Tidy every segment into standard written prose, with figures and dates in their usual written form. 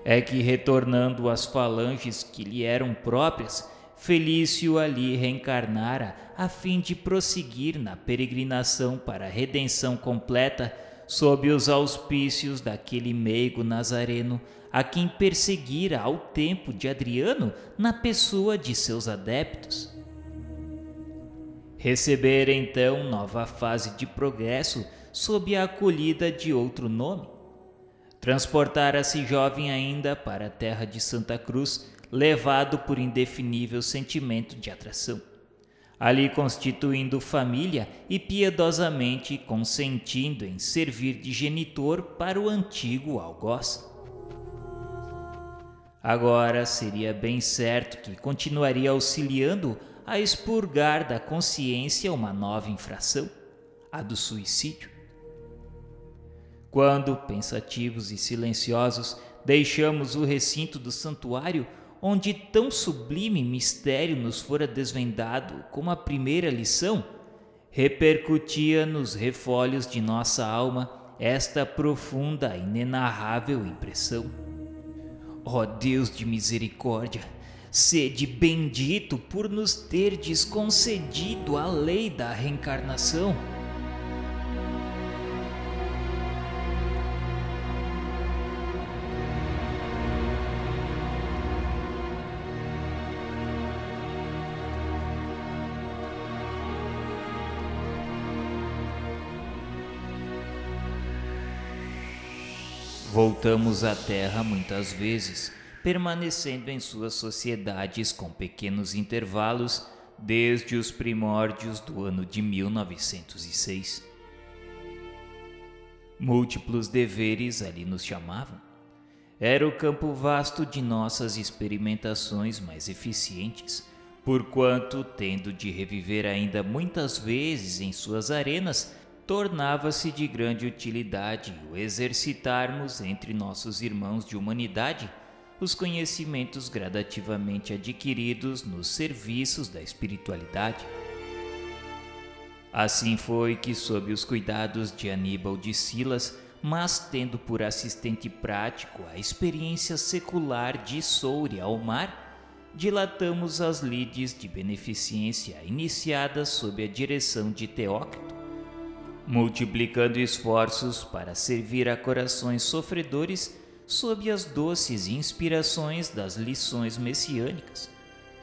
é que, retornando às falanges que lhe eram próprias, Felício ali reencarnara a fim de prosseguir na peregrinação para a redenção completa sob os auspícios daquele meigo nazareno a quem perseguira ao tempo de Adriano na pessoa de seus adeptos. Recebera então nova fase de progresso sob a acolhida de outro nome. Transportara-se jovem ainda para a terra de Santa Cruz, levado por indefinível sentimento de atração, ali constituindo família e piedosamente consentindo em servir de genitor para o antigo algoz. Agora seria bem certo que continuaria auxiliando a expurgar da consciência uma nova infração, a do suicídio. Quando, pensativos e silenciosos, deixamos o recinto do santuário, onde tão sublime mistério nos fora desvendado como a primeira lição, repercutia nos refolhos de nossa alma esta profunda e inenarrável impressão. Ó Deus de misericórdia, sede bendito por nos terdes concedido a lei da reencarnação. Voltamos à Terra muitas vezes, permanecendo em suas sociedades com pequenos intervalos desde os primórdios do ano de 1906. Múltiplos deveres ali nos chamavam. Era o campo vasto de nossas experimentações mais eficientes, porquanto, tendo de reviver ainda muitas vezes em suas arenas, tornava-se de grande utilidade o exercitarmos entre nossos irmãos de humanidade os conhecimentos gradativamente adquiridos nos serviços da espiritualidade. Assim foi que, sob os cuidados de Aníbal de Silas, mas tendo por assistente prático a experiência secular de Soure ao mar, dilatamos as lides de beneficência iniciadas sob a direção de Teócrito, multiplicando esforços para servir a corações sofredores sob as doces inspirações das lições messiânicas,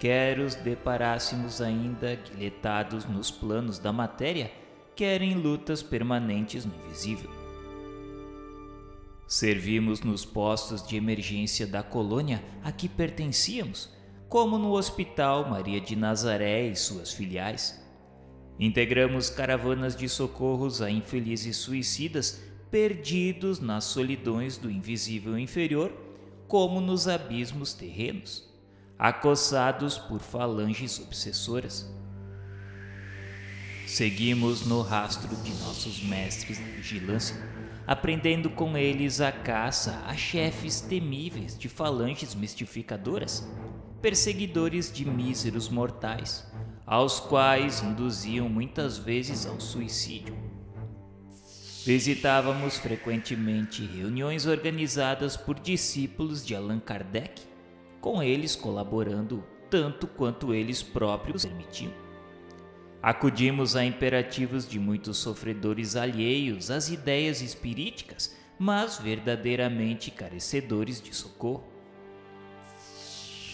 quer os deparássemos ainda guilhetados nos planos da matéria, quer em lutas permanentes no invisível. Servimos nos postos de emergência da colônia a que pertencíamos, como no Hospital Maria de Nazaré e suas filiais. Integramos caravanas de socorros a infelizes suicidas perdidos nas solidões do invisível inferior, como nos abismos terrenos, acossados por falanges obsessoras. Seguimos no rastro de nossos mestres de vigilância, aprendendo com eles a caça a chefes temíveis de falanges mistificadoras, perseguidores de míseros mortais, aos quais induziam muitas vezes ao suicídio. Visitávamos frequentemente reuniões organizadas por discípulos de Allan Kardec, com eles colaborando tanto quanto eles próprios permitiam. Acudimos a imperativos de muitos sofredores alheios às ideias espiríticas, mas verdadeiramente carecedores de socorro.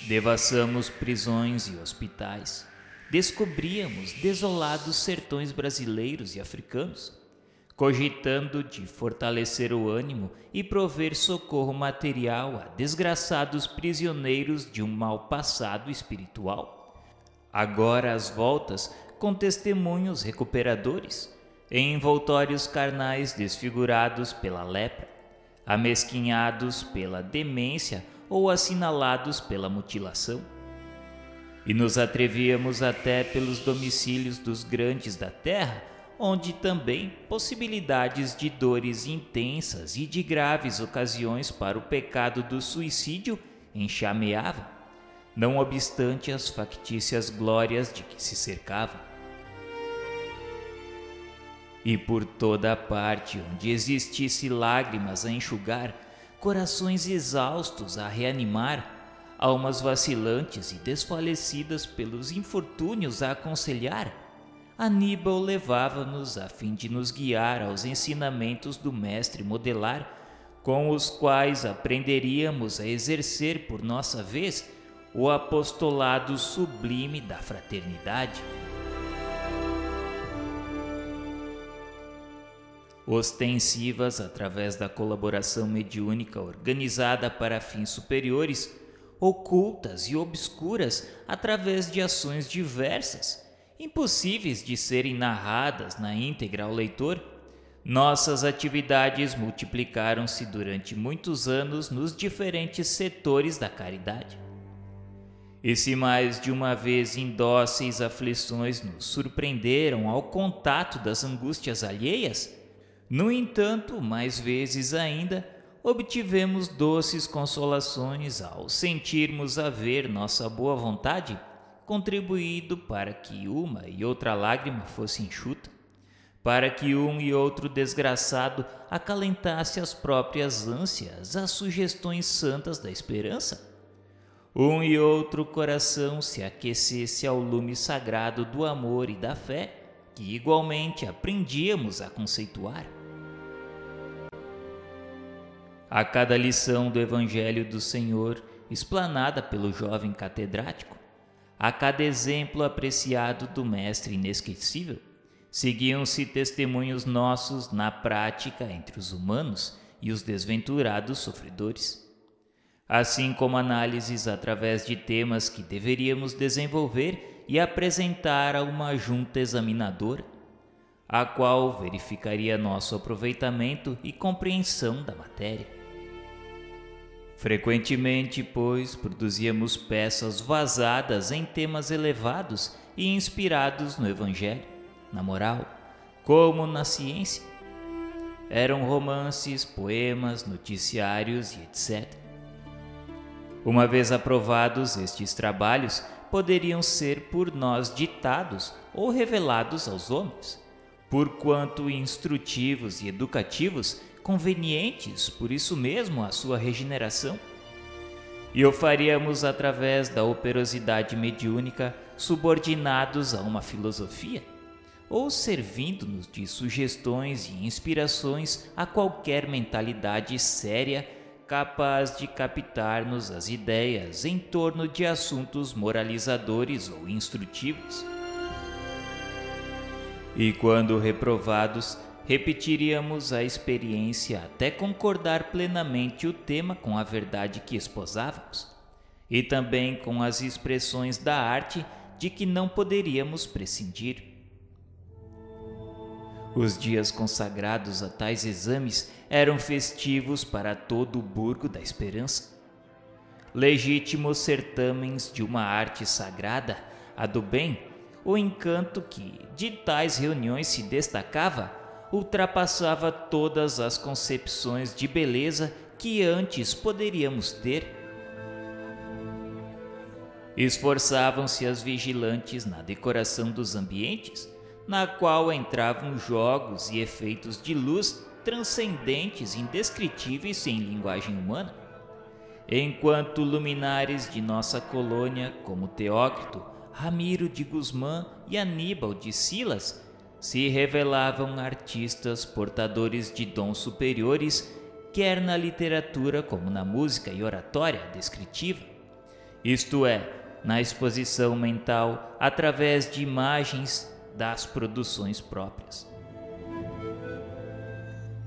Devassamos prisões e hospitais. Descobríamos desolados sertões brasileiros e africanos, cogitando de fortalecer o ânimo e prover socorro material a desgraçados prisioneiros de um mau passado espiritual, agora às voltas com testemunhos recuperadores, em envoltórios carnais desfigurados pela lepra, amesquinhados pela demência ou assinalados pela mutilação. E nos atrevíamos até pelos domicílios dos grandes da terra, onde também possibilidades de dores intensas e de graves ocasiões para o pecado do suicídio enxameavam, não obstante as factícias glórias de que se cercavam. E por toda a parte onde existisse lágrimas a enxugar, corações exaustos a reanimar, almas vacilantes e desfalecidas pelos infortúnios a aconselhar, Aníbal levava-nos a fim de nos guiar aos ensinamentos do mestre modelar, com os quais aprenderíamos a exercer por nossa vez o apostolado sublime da fraternidade. Ostensivas através da colaboração mediúnica organizada para fins superiores, ocultas e obscuras através de ações diversas, impossíveis de serem narradas na íntegra ao leitor, nossas atividades multiplicaram-se durante muitos anos nos diferentes setores da caridade. E se mais de uma vez indóceis aflições nos surpreenderam ao contato das angústias alheias, no entanto, mais vezes ainda, obtivemos doces consolações ao sentirmos haver nossa boa vontade contribuído para que uma e outra lágrima fosse enxuta, para que um e outro desgraçado acalentasse as próprias ânsias às sugestões santas da esperança, um e outro coração se aquecesse ao lume sagrado do amor e da fé, que igualmente aprendíamos a conceituar. A cada lição do Evangelho do Senhor, explanada pelo jovem catedrático, a cada exemplo apreciado do Mestre inesquecível, seguiam-se testemunhos nossos na prática entre os humanos e os desventurados sofredores, assim como análises através de temas que deveríamos desenvolver e apresentar a uma junta examinadora, a qual verificaria nosso aproveitamento e compreensão da matéria. Frequentemente, pois, produzíamos peças vazadas em temas elevados e inspirados no Evangelho, na moral, como na ciência. Eram romances, poemas, noticiários e etc. Uma vez aprovados estes trabalhos, poderiam ser por nós ditados ou revelados aos homens, porquanto instrutivos e educativos, convenientes, por isso mesmo, a sua regeneração. E o faríamos através da operosidade mediúnica, subordinados a uma filosofia, ou servindo-nos de sugestões e inspirações a qualquer mentalidade séria capaz de captar-nos as ideias em torno de assuntos moralizadores ou instrutivos. E quando reprovados, repetiríamos a experiência até concordar plenamente o tema com a verdade que esposávamos, e também com as expressões da arte de que não poderíamos prescindir. Os dias consagrados a tais exames eram festivos para todo o burgo da esperança. Legítimos certâmens de uma arte sagrada, a do bem, o encanto que de tais reuniões se destacava ultrapassava todas as concepções de beleza que antes poderíamos ter. Esforçavam-se as vigilantes na decoração dos ambientes, na qual entravam jogos e efeitos de luz transcendentes, indescritíveis em linguagem humana, enquanto luminares de nossa colônia, como Teócrito, Ramiro de Guzmán e Aníbal de Silas, se revelavam artistas portadores de dons superiores, quer na literatura como na música e oratória descritiva, isto é, na exposição mental através de imagens das produções próprias.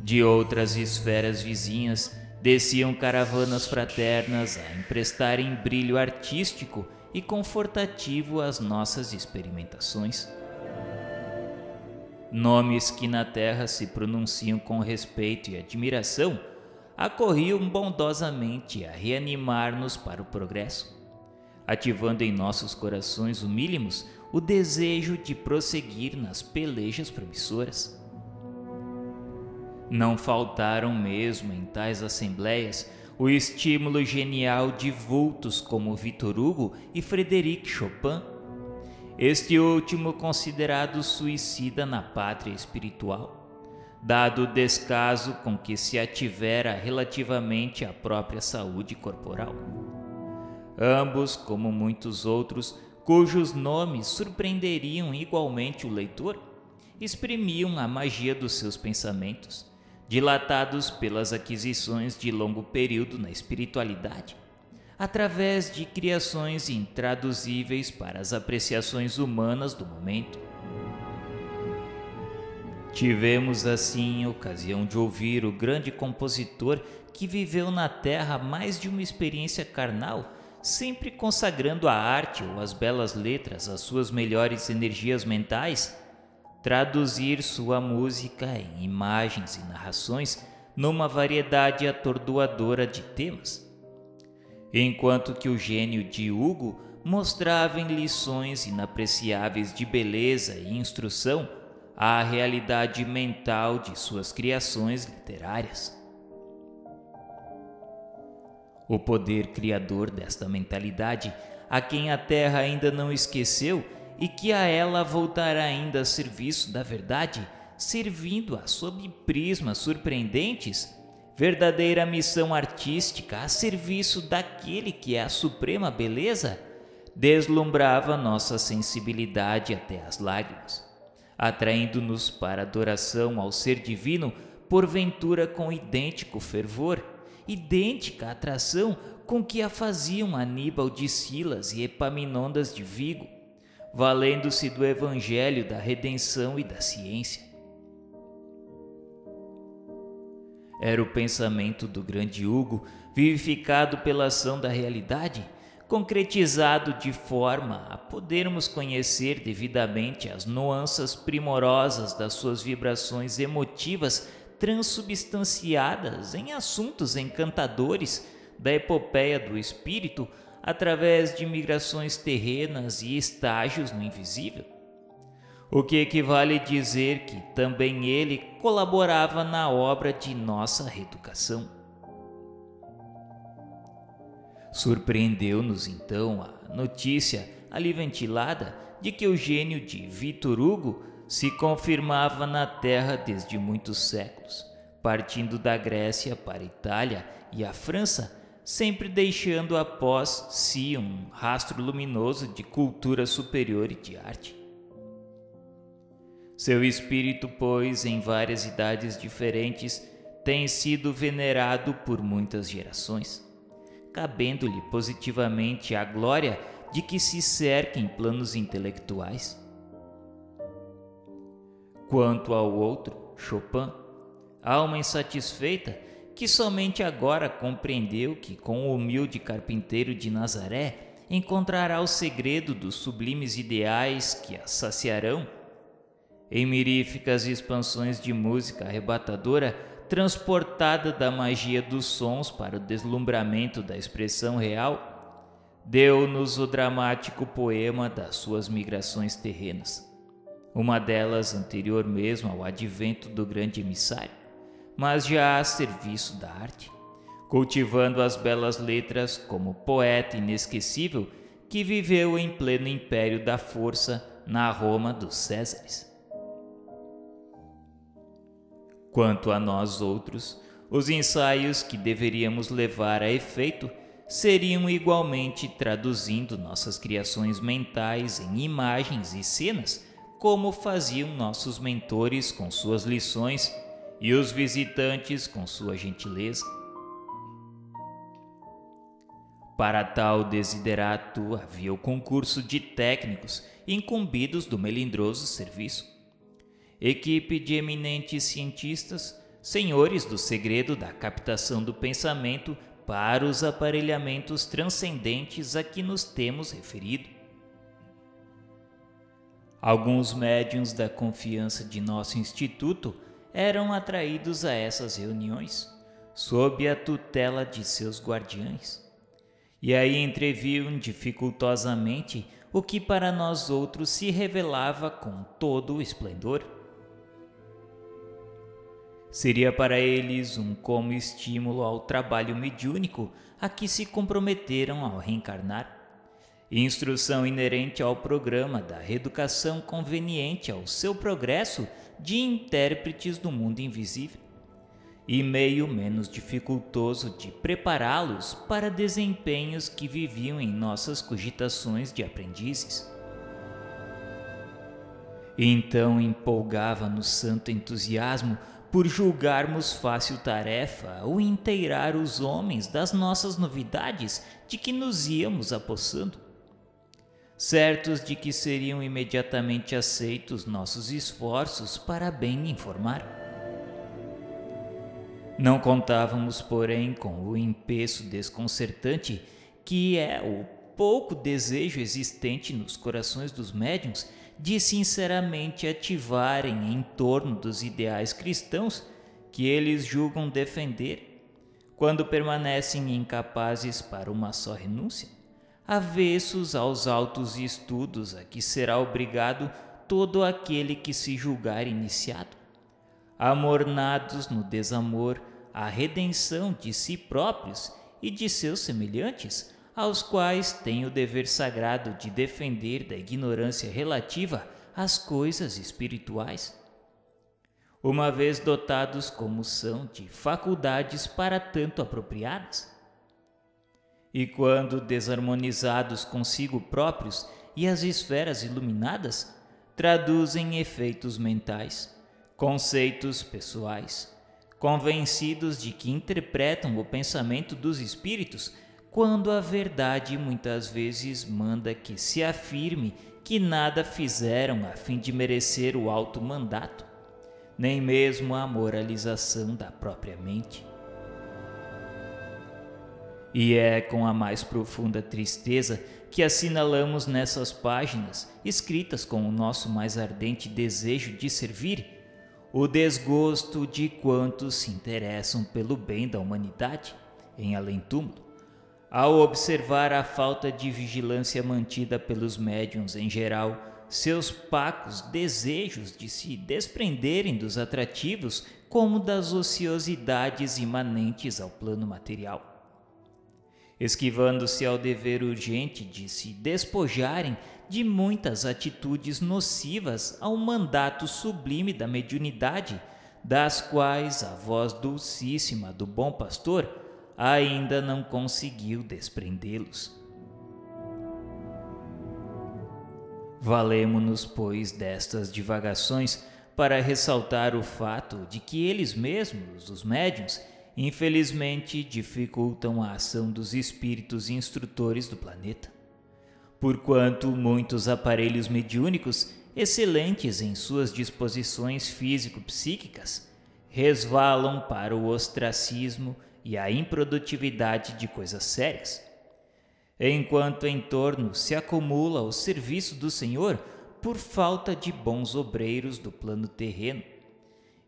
De outras esferas vizinhas desciam caravanas fraternas a emprestarem brilho artístico e confortativo às nossas experimentações. Nomes que na terra se pronunciam com respeito e admiração acorriam bondosamente a reanimar-nos para o progresso, ativando em nossos corações humílimos o desejo de prosseguir nas pelejas promissoras. Não faltaram mesmo em tais assembleias o estímulo genial de vultos como Victor Hugo e Frédéric Chopin, este último considerado suicida na pátria espiritual, dado o descaso com que se ativera relativamente à própria saúde corporal. Ambos, como muitos outros, cujos nomes surpreenderiam igualmente o leitor, exprimiam a magia dos seus pensamentos, dilatados pelas aquisições de longo período na espiritualidade, através de criações intraduzíveis para as apreciações humanas do momento. Tivemos assim ocasião de ouvir o grande compositor que viveu na terra mais de uma experiência carnal, sempre consagrando a arte ou as belas letras às suas melhores energias mentais, traduzir sua música em imagens e narrações numa variedade atordoadora de temas, enquanto que o gênio de Hugo mostrava em lições inapreciáveis de beleza e instrução a realidade mental de suas criações literárias. O poder criador desta mentalidade, a quem a Terra ainda não esqueceu e que a ela voltará ainda a serviço da verdade, servindo-a sob prismas surpreendentes, verdadeira missão artística a serviço daquele que é a suprema beleza, deslumbrava nossa sensibilidade até as lágrimas, atraindo-nos para adoração ao ser divino, porventura com idêntico fervor, idêntica atração com que a faziam Aníbal de Silas e Epaminondas de Vigo, valendo-se do evangelho da redenção e da ciência. Era o pensamento do grande Hugo, vivificado pela ação da realidade, concretizado de forma a podermos conhecer devidamente as nuances primorosas das suas vibrações emotivas transubstanciadas em assuntos encantadores da epopeia do espírito através de migrações terrenas e estágios no invisível. O que equivale dizer que também ele colaborava na obra de nossa reeducação. Surpreendeu-nos então a notícia ali ventilada de que o gênio de Victor Hugo se confirmava na terra desde muitos séculos, partindo da Grécia para a Itália e a França, sempre deixando após si um rastro luminoso de cultura superior e de arte. Seu espírito, pois, em várias idades diferentes, tem sido venerado por muitas gerações, cabendo-lhe positivamente a glória de que se cerca em planos intelectuais. Quanto ao outro, Chopin, alma insatisfeita, que somente agora compreendeu que com o humilde carpinteiro de Nazaré encontrará o segredo dos sublimes ideais que a saciarão, em miríficas expansões de música arrebatadora, transportada da magia dos sons para o deslumbramento da expressão real, deu-nos o dramático poema das suas migrações terrenas, uma delas anterior mesmo ao advento do grande emissário, mas já a serviço da arte, cultivando as belas letras como poeta inesquecível que viveu em pleno império da força na Roma dos Césares. Quanto a nós outros, os ensaios que deveríamos levar a efeito seriam igualmente traduzindo nossas criações mentais em imagens e cenas, como faziam nossos mentores com suas lições e os visitantes com sua gentileza. Para tal desiderato havia o concurso de técnicos incumbidos do melindroso serviço. Equipe de eminentes cientistas, senhores do segredo da captação do pensamento para os aparelhamentos transcendentes a que nos temos referido. Alguns médiuns da confiança de nosso instituto eram atraídos a essas reuniões, sob a tutela de seus guardiães, e aí entreviam dificultosamente o que para nós outros se revelava com todo o esplendor. Seria para eles um como estímulo ao trabalho mediúnico a que se comprometeram ao reencarnar, instrução inerente ao programa da reeducação conveniente ao seu progresso de intérpretes do mundo invisível, e meio menos dificultoso de prepará-los para desempenhos que viviam em nossas cogitações de aprendizes. Então empolgava-nos santo entusiasmo por julgarmos fácil tarefa o inteirar os homens das nossas novidades de que nos íamos apossando, certos de que seriam imediatamente aceitos nossos esforços para bem informar. Não contávamos, porém, com o empeço desconcertante que é o pouco desejo existente nos corações dos médiuns de sinceramente ativarem em torno dos ideais cristãos que eles julgam defender, quando permanecem incapazes para uma só renúncia, avessos aos altos estudos a que será obrigado todo aquele que se julgar iniciado, amornados no desamor à redenção de si próprios e de seus semelhantes, aos quais tem o dever sagrado de defender da ignorância relativa às coisas espirituais, uma vez dotados como são de faculdades para tanto apropriadas. E quando desarmonizados consigo próprios e as esferas iluminadas, traduzem efeitos mentais, conceitos pessoais, convencidos de que interpretam o pensamento dos espíritos, quando a verdade muitas vezes manda que se afirme que nada fizeram a fim de merecer o alto mandato, nem mesmo a moralização da própria mente. E é com a mais profunda tristeza que assinalamos nessas páginas, escritas com o nosso mais ardente desejo de servir, o desgosto de quantos se interessam pelo bem da humanidade em além-túmulo, ao observar a falta de vigilância mantida pelos médiuns em geral, seus pacos desejos de se desprenderem dos atrativos como das ociosidades imanentes ao plano material, esquivando-se ao dever urgente de se despojarem de muitas atitudes nocivas ao mandato sublime da mediunidade, das quais a voz dulcíssima do bom pastor ainda não conseguiu desprendê-los. Valemo-nos, pois, destas divagações para ressaltar o fato de que eles mesmos, os médiuns, infelizmente dificultam a ação dos espíritos instrutores do planeta, porquanto muitos aparelhos mediúnicos, excelentes em suas disposições físico-psíquicas, resvalam para o ostracismo e a improdutividade de coisas sérias, enquanto em torno se acumula o serviço do Senhor por falta de bons obreiros do plano terreno,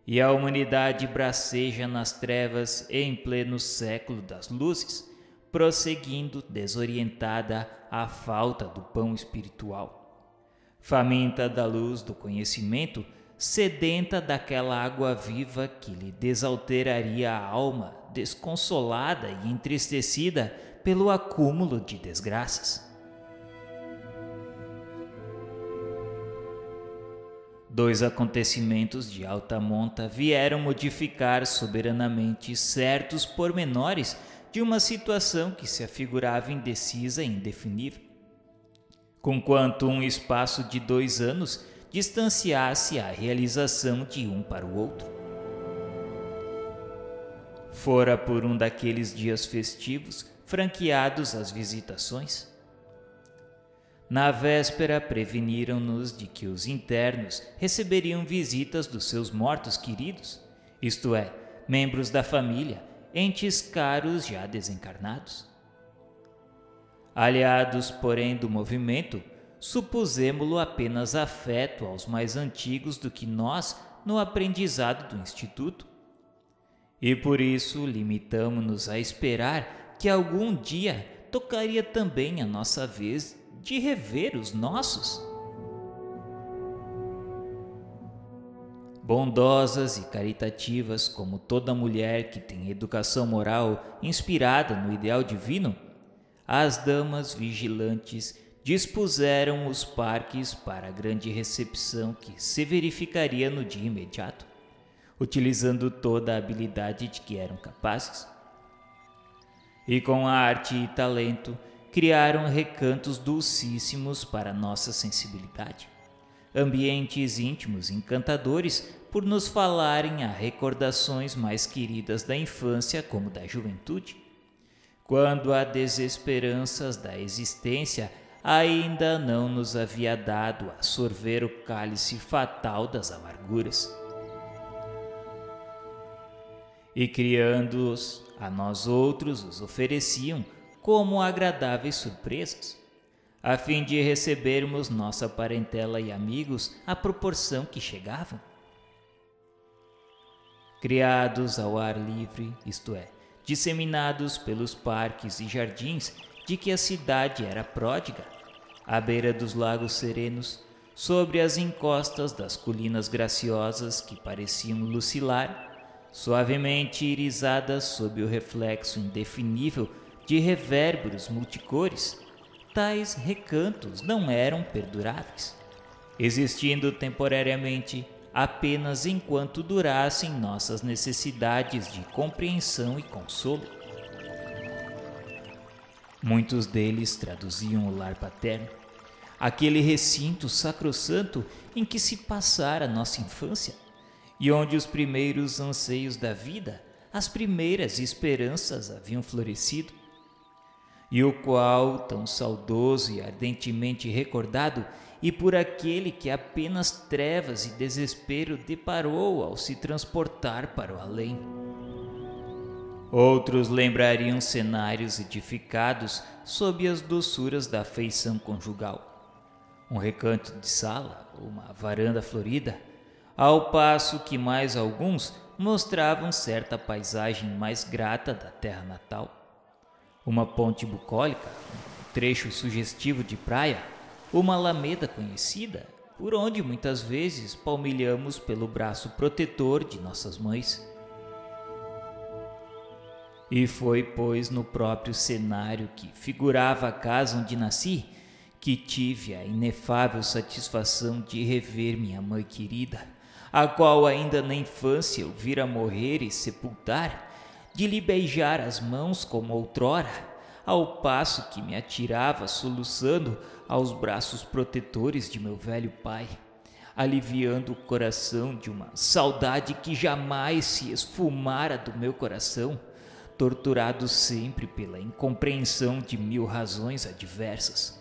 e a humanidade braceja nas trevas em pleno século das luzes, prosseguindo desorientada à falta do pão espiritual, faminta da luz do conhecimento, sedenta daquela água viva que lhe desalteraria a alma, desconsolada e entristecida pelo acúmulo de desgraças. Dois acontecimentos de alta monta vieram modificar soberanamente certos pormenores de uma situação que se afigurava indecisa e indefinível, conquanto um espaço de 2 anos distanciasse a realização de um para o outro. Fora por um daqueles dias festivos franqueados às visitações. Na véspera preveniram-nos de que os internos receberiam visitas dos seus mortos queridos, isto é, membros da família, entes caros já desencarnados. Aliados, porém, do movimento, supusemo-lo apenas afeto aos mais antigos do que nós no aprendizado do Instituto, e por isso limitamo-nos a esperar que algum dia tocaria também a nossa vez de rever os nossos. Bondosas e caritativas como toda mulher que tem educação moral inspirada no ideal divino, as damas vigilantes dispuseram os parques para a grande recepção que se verificaria no dia imediato, utilizando toda a habilidade de que eram capazes. E com arte e talento, criaram recantos dulcíssimos para nossa sensibilidade, ambientes íntimos encantadores por nos falarem a recordações mais queridas da infância como da juventude, quando a desesperanças da existência ainda não nos havia dado a sorver o cálice fatal das amarguras. E criando-os, a nós outros os ofereciam como agradáveis surpresas, a fim de recebermos nossa parentela e amigos à proporção que chegavam. Criados ao ar livre, isto é, disseminados pelos parques e jardins de que a cidade era pródiga, à beira dos lagos serenos, sobre as encostas das colinas graciosas que pareciam lucilar, suavemente irisadas sob o reflexo indefinível de revérberos multicores, tais recantos não eram perduráveis, existindo temporariamente apenas enquanto durassem nossas necessidades de compreensão e consolo. Muitos deles traduziam o lar paterno, aquele recinto sacrossanto em que se passara nossa infância, e onde os primeiros anseios da vida, as primeiras esperanças haviam florescido, e o qual, tão saudoso e ardentemente recordado, e por aquele que apenas trevas e desespero deparou ao se transportar para o além. Outros lembrariam cenários edificados sob as doçuras da afeição conjugal, um recanto de sala, uma varanda florida, ao passo que mais alguns mostravam certa paisagem mais grata da terra natal. Uma ponte bucólica, um trecho sugestivo de praia, uma alameda conhecida, por onde muitas vezes palmilhamos pelo braço protetor de nossas mães. E foi, pois, no próprio cenário que figurava a casa onde nasci, que tive a inefável satisfação de rever minha mãe querida, a qual ainda na infância eu vira morrer e sepultar, de lhe beijar as mãos como outrora, ao passo que me atirava soluçando aos braços protetores de meu velho pai, aliviando o coração de uma saudade que jamais se esfumara do meu coração, torturado sempre pela incompreensão de mil razões adversas.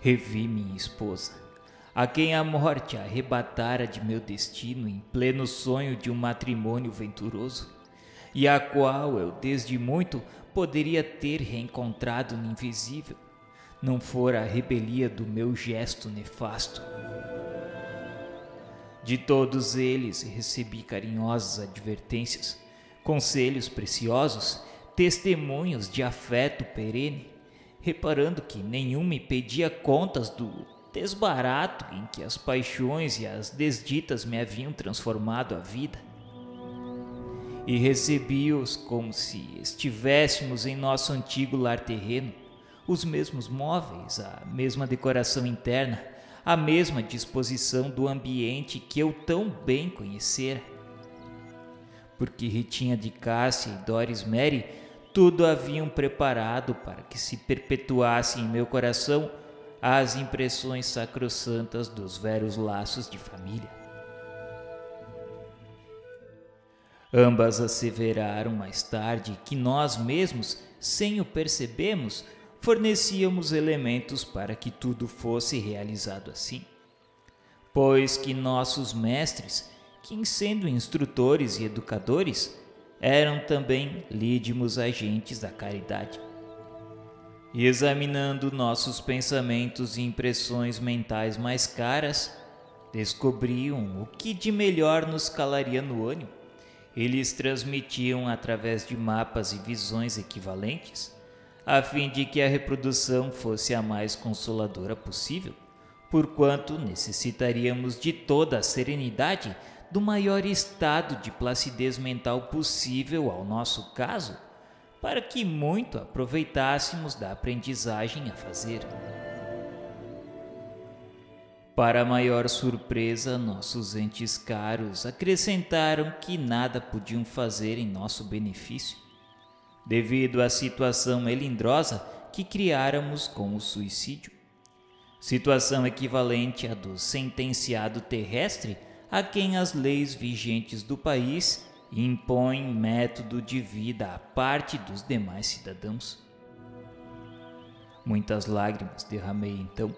Revi minha esposa, a quem a morte arrebatara de meu destino em pleno sonho de um matrimônio venturoso, e a qual eu desde muito poderia ter reencontrado no invisível, não fora a rebelia do meu gesto nefasto. De todos eles recebi carinhosas advertências, conselhos preciosos, testemunhos de afeto perene, reparando que nenhum me pedia contas do desbarato em que as paixões e as desditas me haviam transformado a vida. E recebi-os como se estivéssemos em nosso antigo lar terreno, os mesmos móveis, a mesma decoração interna, a mesma disposição do ambiente que eu tão bem conhecera. Porque Ritinha de Cássia e Doris Mary tudo haviam preparado para que se perpetuassem em meu coração as impressões sacrossantas dos velhos laços de família. Ambas asseveraram mais tarde que nós mesmos, sem o percebermos, fornecíamos elementos para que tudo fosse realizado assim, pois que nossos mestres, que em sendo instrutores e educadores, eram também lídimos agentes da caridade. E examinando nossos pensamentos e impressões mentais mais caras, descobriam o que de melhor nos calaria no ânimo. Eles transmitiam através de mapas e visões equivalentes, a fim de que a reprodução fosse a mais consoladora possível, porquanto necessitaríamos de toda a serenidade do maior estado de placidez mental possível ao nosso caso, para que muito aproveitássemos da aprendizagem a fazer. Para maior surpresa, nossos entes caros acrescentaram que nada podiam fazer em nosso benefício, devido à situação melindrosa que criáramos com o suicídio. Situação equivalente à do sentenciado terrestre a quem as leis vigentes do país impõem método de vida à parte dos demais cidadãos. Muitas lágrimas derramei então,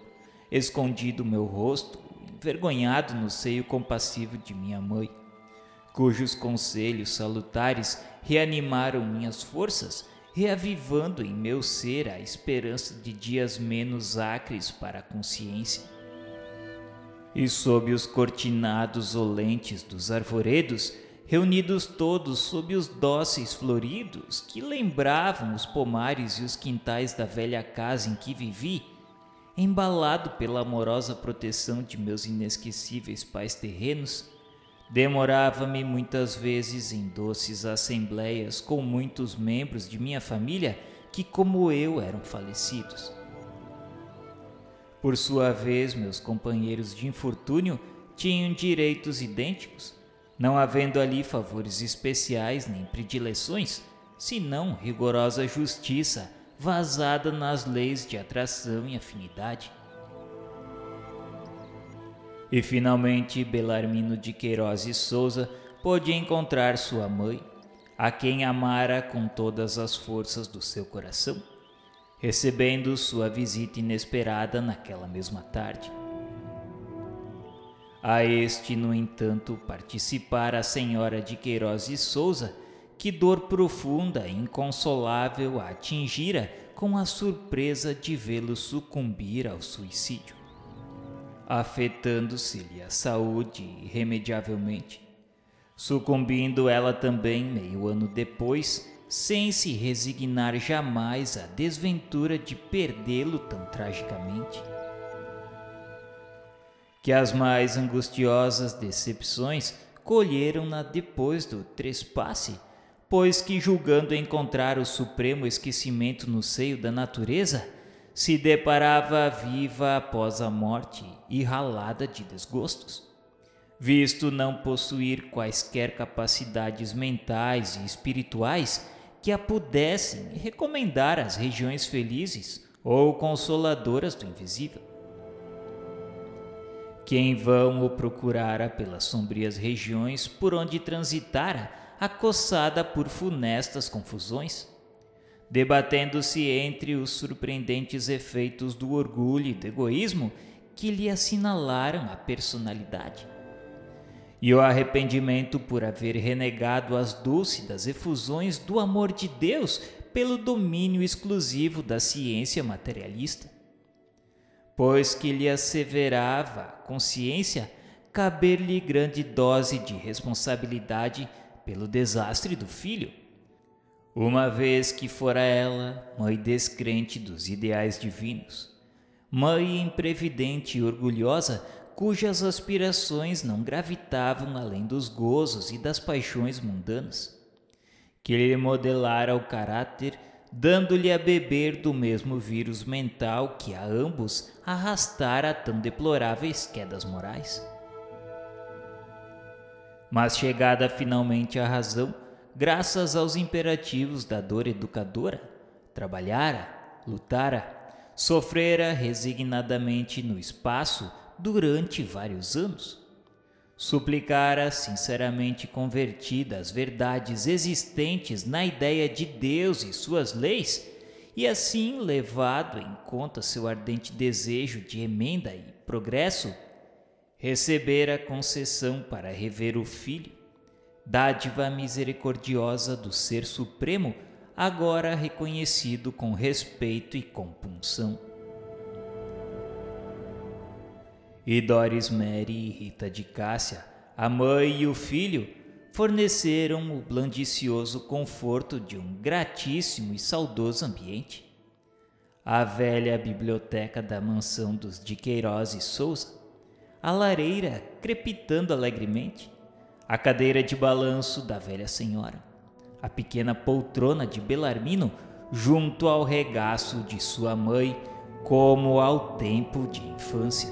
escondido meu rosto, envergonhado no seio compassivo de minha mãe, cujos conselhos salutares reanimaram minhas forças, reavivando em meu ser a esperança de dias menos acres para a consciência. E sob os cortinados olentes dos arvoredos, reunidos todos sob os dóceis floridos que lembravam os pomares e os quintais da velha casa em que vivi, embalado pela amorosa proteção de meus inesquecíveis pais terrenos, demorava-me muitas vezes em doces assembleias com muitos membros de minha família que, como eu, eram falecidos. Por sua vez, meus companheiros de infortúnio tinham direitos idênticos, não havendo ali favores especiais nem predileções, senão rigorosa justiça vazada nas leis de atração e afinidade. E finalmente Belarmino de Queiroz e Souza pôde encontrar sua mãe, a quem amara com todas as forças do seu coração, recebendo sua visita inesperada naquela mesma tarde. A este, no entanto, participara a senhora de Queiroz e Souza, que dor profunda e inconsolável a atingira com a surpresa de vê-lo sucumbir ao suicídio, afetando-se-lhe a saúde irremediavelmente, sucumbindo ela também meio ano depois, sem se resignar jamais à desventura de perdê-lo tão tragicamente. Que as mais angustiosas decepções colheram-na depois do trespasse, pois que, julgando encontrar o supremo esquecimento no seio da natureza, se deparava viva após a morte e ralada de desgostos, visto não possuir quaisquer capacidades mentais e espirituais que a pudessem recomendar às regiões felizes ou consoladoras do invisível. Que em vão o procurara pelas sombrias regiões por onde transitara, acossada por funestas confusões, debatendo-se entre os surpreendentes efeitos do orgulho e do egoísmo que lhe assinalaram a personalidade, e o arrependimento por haver renegado as dúlcidas efusões do amor de Deus pelo domínio exclusivo da ciência materialista, pois que lhe asseverava a consciência caber-lhe grande dose de responsabilidade pelo desastre do filho, uma vez que fora ela mãe descrente dos ideais divinos, mãe imprevidente e orgulhosa, cujas aspirações não gravitavam além dos gozos e das paixões mundanas, que lhe modelara o caráter, dando-lhe a beber do mesmo vírus mental que a ambos arrastara a tão deploráveis quedas morais. Mas chegada finalmente à razão, graças aos imperativos da dor educadora, trabalhara, lutara, sofrera resignadamente no espaço durante vários anos, suplicara sinceramente convertida às verdades existentes na ideia de Deus e suas leis, e assim, levado em conta seu ardente desejo de emenda e progresso, recebera concessão para rever o Filho, dádiva misericordiosa do Ser Supremo, agora reconhecido com respeito e compunção. E Doris Mary e Rita de Cássia, a mãe e o filho, forneceram o blandicioso conforto de um gratíssimo e saudoso ambiente. A velha biblioteca da mansão dos de Queiroz e Souza, a lareira crepitando alegremente, a cadeira de balanço da velha senhora, a pequena poltrona de Belarmino junto ao regaço de sua mãe, como ao tempo de infância.